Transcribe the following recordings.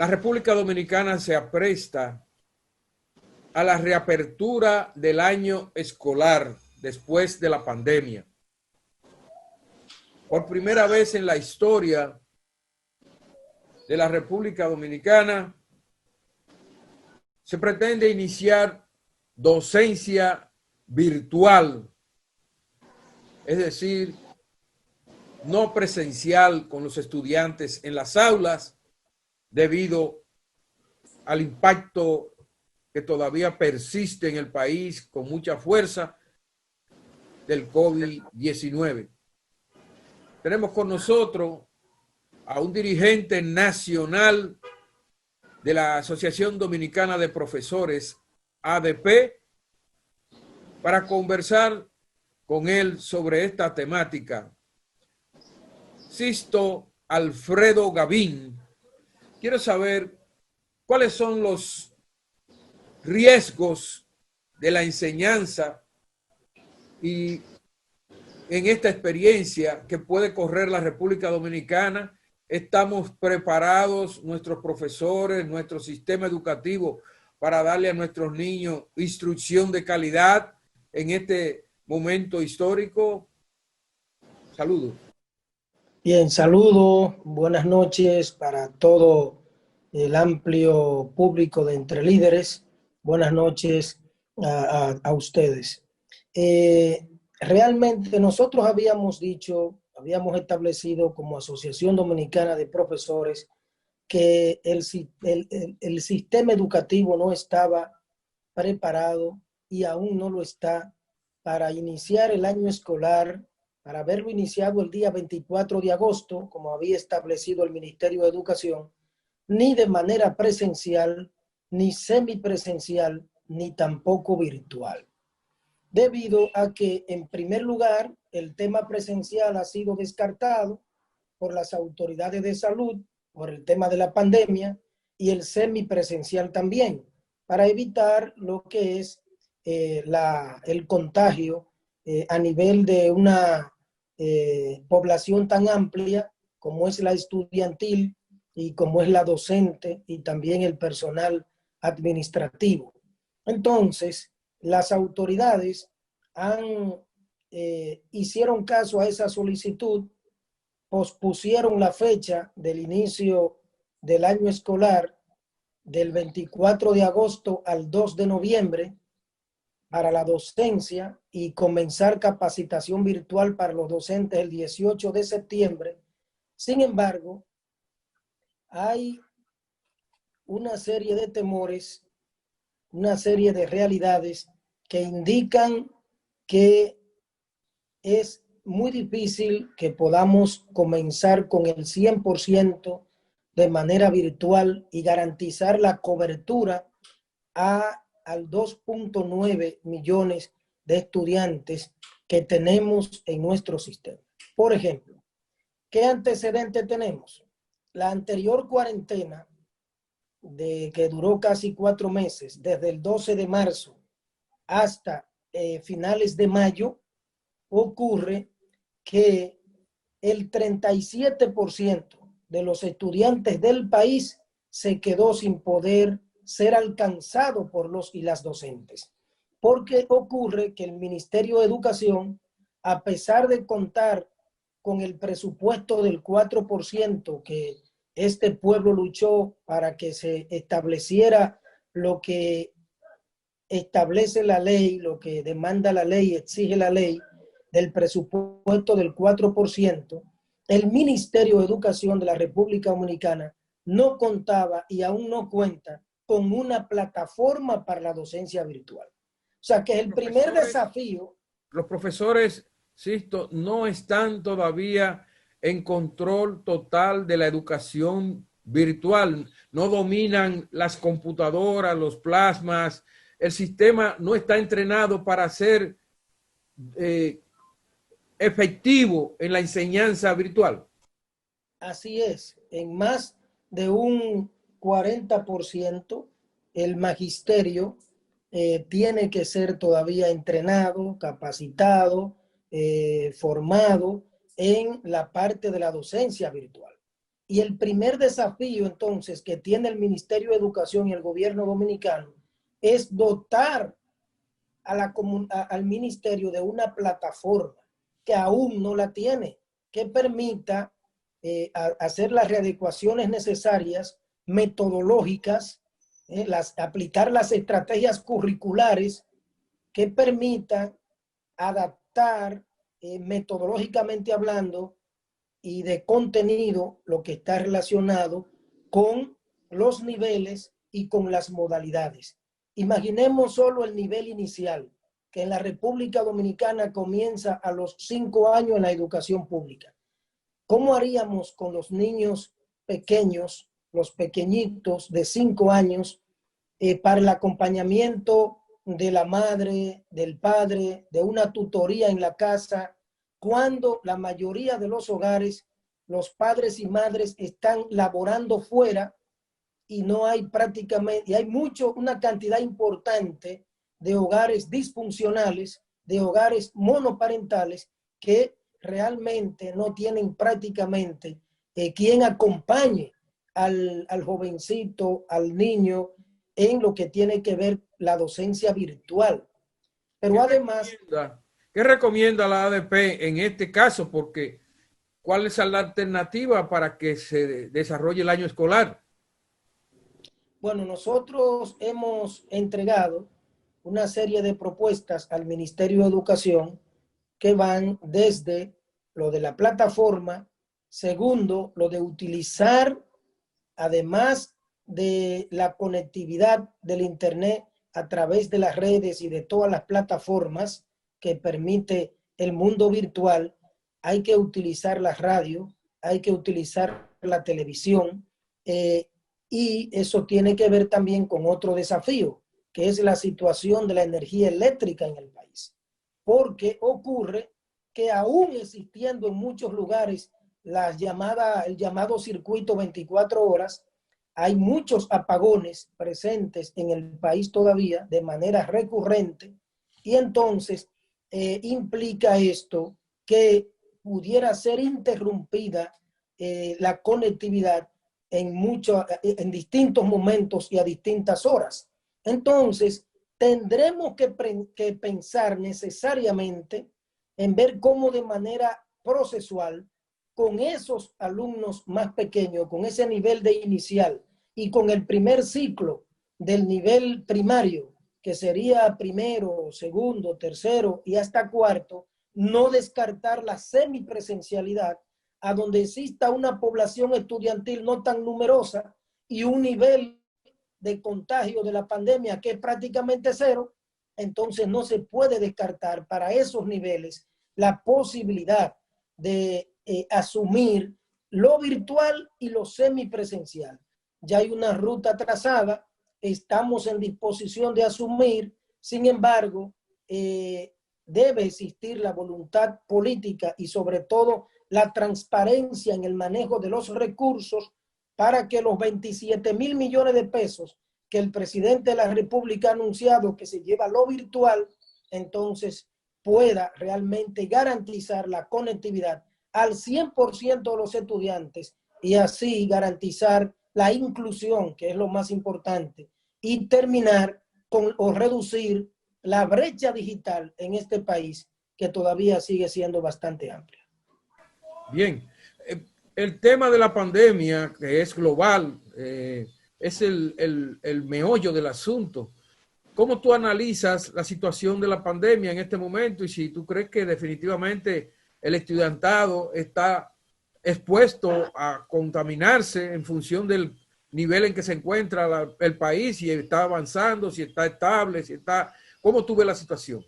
La República Dominicana se apresta a la reapertura del año escolar después de la pandemia. Por primera vez en la historia de la República Dominicana, se pretende iniciar docencia virtual, es decir, no presencial con los estudiantes en las aulas, debido al impacto que todavía persiste en el país con mucha fuerza del COVID-19. Tenemos con nosotros a un dirigente nacional de la Asociación Dominicana de Profesores, ADP, para conversar con él sobre esta temática. Sisto Alfredo Gavín, quiero saber cuáles son los riesgos de la enseñanza y en esta experiencia que puede correr la República Dominicana. ¿Estamos preparados, nuestros profesores, nuestro sistema educativo, para darle a nuestros niños instrucción de calidad en este momento histórico? Saludos. Bien, saludos, buenas noches para todo el amplio público de Entre Líderes. Buenas noches a ustedes. Realmente nosotros habíamos establecido como Asociación Dominicana de Profesores que el sistema educativo no estaba preparado y aún no lo está para iniciar el año escolar, para haberlo iniciado el día 24 de agosto, como había establecido el Ministerio de Educación, ni de manera presencial, ni semipresencial, ni tampoco virtual. Debido a que, en primer lugar, el tema presencial ha sido descartado por las autoridades de salud, por el tema de la pandemia, y el semipresencial también, para evitar lo que es el contagio a nivel de una población tan amplia como es la estudiantil y como es la docente y también el personal administrativo. Entonces, las autoridades hicieron caso a esa solicitud, pospusieron la fecha del inicio del año escolar del 24 de agosto al 2 de noviembre para la docencia y comenzar capacitación virtual para los docentes el 18 de septiembre. Sin embargo, hay una serie de temores, una serie de realidades que indican que es muy difícil que podamos comenzar con el 100% de manera virtual y garantizar la cobertura al 2.9 millones de estudiantes que tenemos en nuestro sistema. Por ejemplo, ¿qué antecedente tenemos? La anterior cuarentena, que duró casi 4 meses, desde el 12 de marzo hasta finales de mayo, ocurre que el 37% de los estudiantes del país se quedó sin poder ser alcanzado por los y las docentes. Porque ocurre que el Ministerio de Educación, a pesar de contar con el presupuesto del 4% que este pueblo luchó para que se estableciera lo que establece la ley, lo que demanda la ley, exige la ley, del presupuesto del 4%, el Ministerio de Educación de la República Dominicana no contaba y aún no cuenta con una plataforma para la docencia virtual. O sea que el primer desafío... Los profesores, Sisto, no están todavía en control total de la educación virtual. No dominan las computadoras, los plasmas. El sistema no está entrenado para ser efectivo en la enseñanza virtual. Así es. En más de un 40%, el magisterio tiene que ser todavía entrenado, capacitado, formado en la parte de la docencia virtual. Y el primer desafío entonces que tiene el Ministerio de Educación y el gobierno dominicano es dotar al ministerio de una plataforma que aún no la tiene, que permita hacer las readecuaciones necesarias, metodológicas, aplicar las estrategias curriculares que permitan adaptar metodológicamente hablando y de contenido lo que está relacionado con los niveles y con las modalidades. Imaginemos solo el nivel inicial, que en la República Dominicana comienza a los 5 años en la educación pública. ¿Cómo haríamos con los niños pequeños, los pequeñitos de 5 años, para el acompañamiento de la madre, del padre, de una tutoría en la casa, cuando la mayoría de los hogares, los padres y madres están laborando fuera y no hay prácticamente, y hay una cantidad importante de hogares disfuncionales, de hogares monoparentales que realmente no tienen prácticamente quien acompañe al jovencito, al niño, en lo que tiene que ver la docencia virtual. Pero además... ¿Qué recomienda la ADP en este caso? Porque ¿cuál es la alternativa para que se desarrolle el año escolar? Bueno, nosotros hemos entregado una serie de propuestas al Ministerio de Educación que van desde lo de la plataforma, segundo, lo de utilizar, además de la conectividad del Internet a través de las redes y de todas las plataformas que permite el mundo virtual, hay que utilizar la radio, hay que utilizar la televisión, y eso tiene que ver también con otro desafío, que es la situación de la energía eléctrica en el país. Porque ocurre que aún existiendo en muchos lugares el llamado circuito 24 horas, hay muchos apagones presentes en el país todavía de manera recurrente, y entonces implica esto que pudiera ser interrumpida la conectividad en distintos momentos y a distintas horas. Entonces, tendremos que pensar necesariamente en ver cómo de manera procesual, con esos alumnos más pequeños, con ese nivel de inicial y con el primer ciclo del nivel primario, que sería primero, segundo, tercero y hasta cuarto, no descartar la semipresencialidad a donde exista una población estudiantil no tan numerosa y un nivel de contagio de la pandemia que es prácticamente cero. Entonces no se puede descartar para esos niveles la posibilidad de asumir lo virtual y lo semipresencial. Ya hay una ruta trazada, estamos en disposición de asumir, sin embargo, debe existir la voluntad política y sobre todo la transparencia en el manejo de los recursos para que los 27,000 millones de pesos que el presidente de la República ha anunciado que se lleva a lo virtual, entonces pueda realmente garantizar la conectividad al 100% de los estudiantes y así garantizar la inclusión, que es lo más importante, y terminar con o reducir la brecha digital en este país, que todavía sigue siendo bastante amplia. Bien, el tema de la pandemia, que es global, es el meollo del asunto. ¿Cómo tú analizas la situación de la pandemia en este momento y si tú crees que definitivamente el estudiantado está expuesto a contaminarse en función del nivel en que se encuentra el país, si está avanzando, si está estable, si está... ¿Cómo tú ves la situación?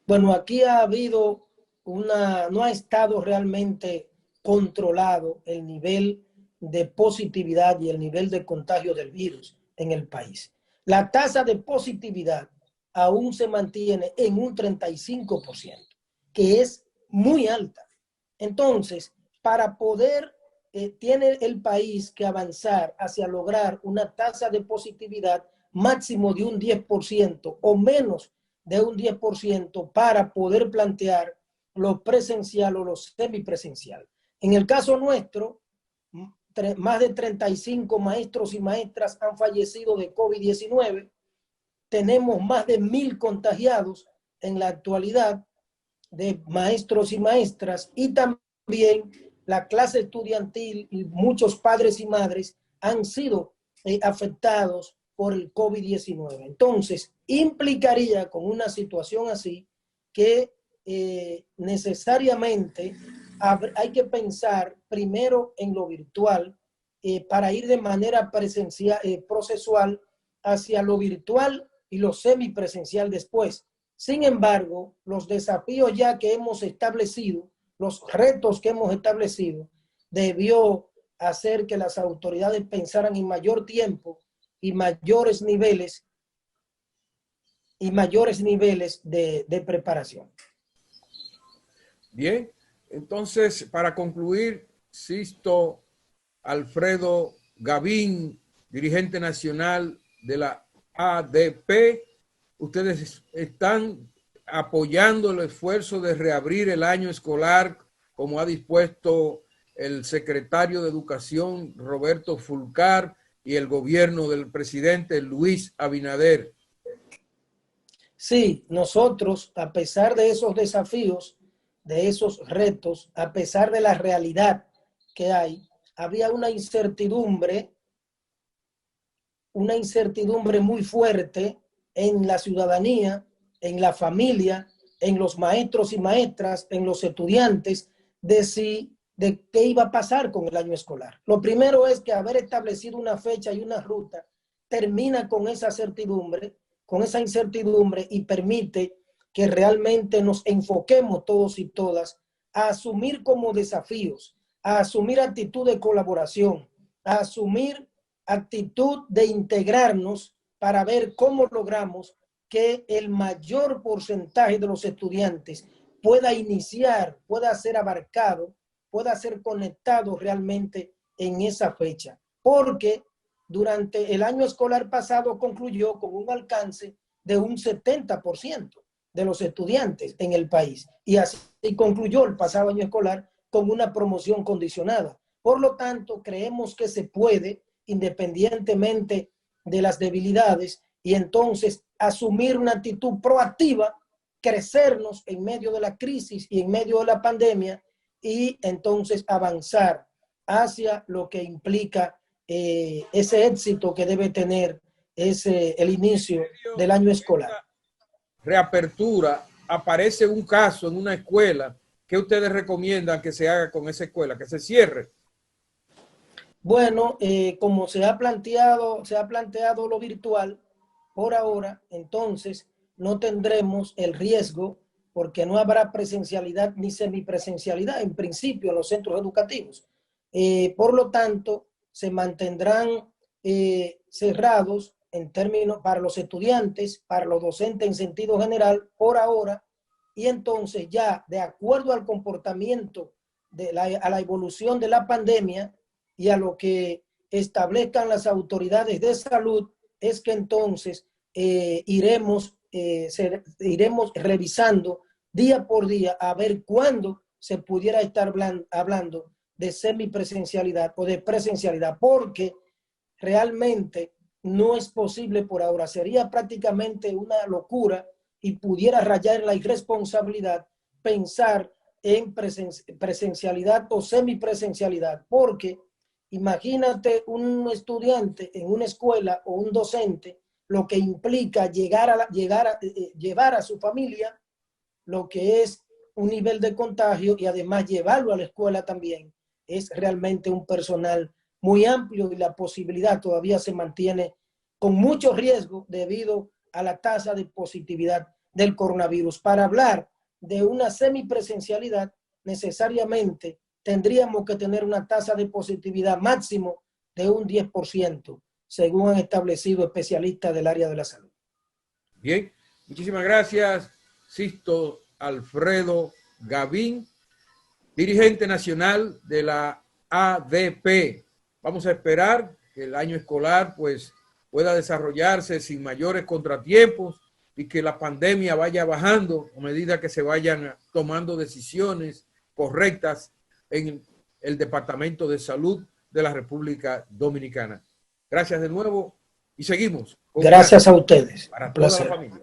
Bueno, aquí ha habido no ha estado realmente controlado el nivel de positividad y el nivel de contagio del virus en el país. La tasa de positividad aún se mantiene en un 35%, que es muy alta. Entonces, para poder, tiene el país que avanzar hacia lograr una tasa de positividad máximo de un 10% o menos de un 10% para poder plantear lo presencial o lo semipresencial. En el caso nuestro, más de 35 maestros y maestras han fallecido de COVID-19. Tenemos más de 1,000 contagiados en la actualidad de maestros y maestras, y también la clase estudiantil y muchos padres y madres han sido afectados por el COVID-19. Entonces, implicaría con una situación así que necesariamente hay que pensar primero en lo virtual para ir de manera presencial, procesual hacia lo virtual y lo semipresencial después. Sin embargo, los desafíos ya que hemos establecido, los retos que hemos establecido, debió hacer que las autoridades pensaran en mayor tiempo y mayores niveles de preparación. Bien, entonces, para concluir, Sisto Alfredo Gavín, dirigente nacional de la ADP, ustedes están apoyando el esfuerzo de reabrir el año escolar, como ha dispuesto el secretario de Educación, Roberto Fulcar, y el gobierno del presidente Luis Abinader. Sí, nosotros, a pesar de esos desafíos, de esos retos, a pesar de la realidad que hay, había una incertidumbre muy fuerte en la ciudadanía, en la familia, en los maestros y maestras, en los estudiantes, de qué iba a pasar con el año escolar. Lo primero es que haber establecido una fecha y una ruta termina con esa certidumbre, con esa incertidumbre, y permite que realmente nos enfoquemos todos y todas a asumir como desafíos, a asumir actitud de colaboración, a asumir actitud de integrarnos para ver cómo logramos que el mayor porcentaje de los estudiantes pueda iniciar, pueda ser abarcado, pueda ser conectado realmente en esa fecha. Porque durante el año escolar pasado concluyó con un alcance de un 70% de los estudiantes en el país. Y así concluyó el pasado año escolar con una promoción condicionada. Por lo tanto, creemos que se puede, independientemente de las debilidades, y entonces asumir una actitud proactiva, crecernos en medio de la crisis y en medio de la pandemia, y entonces avanzar hacia lo que implica ese éxito que debe tener el inicio del año escolar. Reapertura, aparece un caso en una escuela. ¿Qué ustedes recomiendan que se haga con esa escuela? ¿Que se cierre? Bueno, como se ha planteado lo virtual por ahora, entonces no tendremos el riesgo, porque no habrá presencialidad ni semipresencialidad en principio en los centros educativos. Por lo tanto, se mantendrán cerrados en términos para los estudiantes, para los docentes en sentido general por ahora, y entonces ya de acuerdo al comportamiento a la evolución de la pandemia y a lo que establezcan las autoridades de salud, es que entonces iremos revisando día por día a ver cuándo se pudiera estar hablando de semipresencialidad o de presencialidad, porque realmente no es posible por ahora. Sería prácticamente una locura y pudiera rayar en la irresponsabilidad pensar en presencialidad o semipresencialidad, porque imagínate un estudiante en una escuela o un docente, lo que implica llevar a su familia, lo que es un nivel de contagio, y además llevarlo a la escuela también. Es realmente un personal muy amplio y la posibilidad todavía se mantiene con mucho riesgo debido a la tasa de positividad del coronavirus. Para hablar de una semipresencialidad, necesariamente tendríamos que tener una tasa de positividad máximo de un 10%, según han establecido especialistas del área de la salud. Bien, muchísimas gracias, Sisto Alfredo Gavín, dirigente nacional de la ADP. Vamos a esperar que el año escolar pues pueda desarrollarse sin mayores contratiempos y que la pandemia vaya bajando a medida que se vayan tomando decisiones correctas en el Departamento de Salud de la República Dominicana. Gracias de nuevo y seguimos. Gracias a ustedes. Para toda la familia.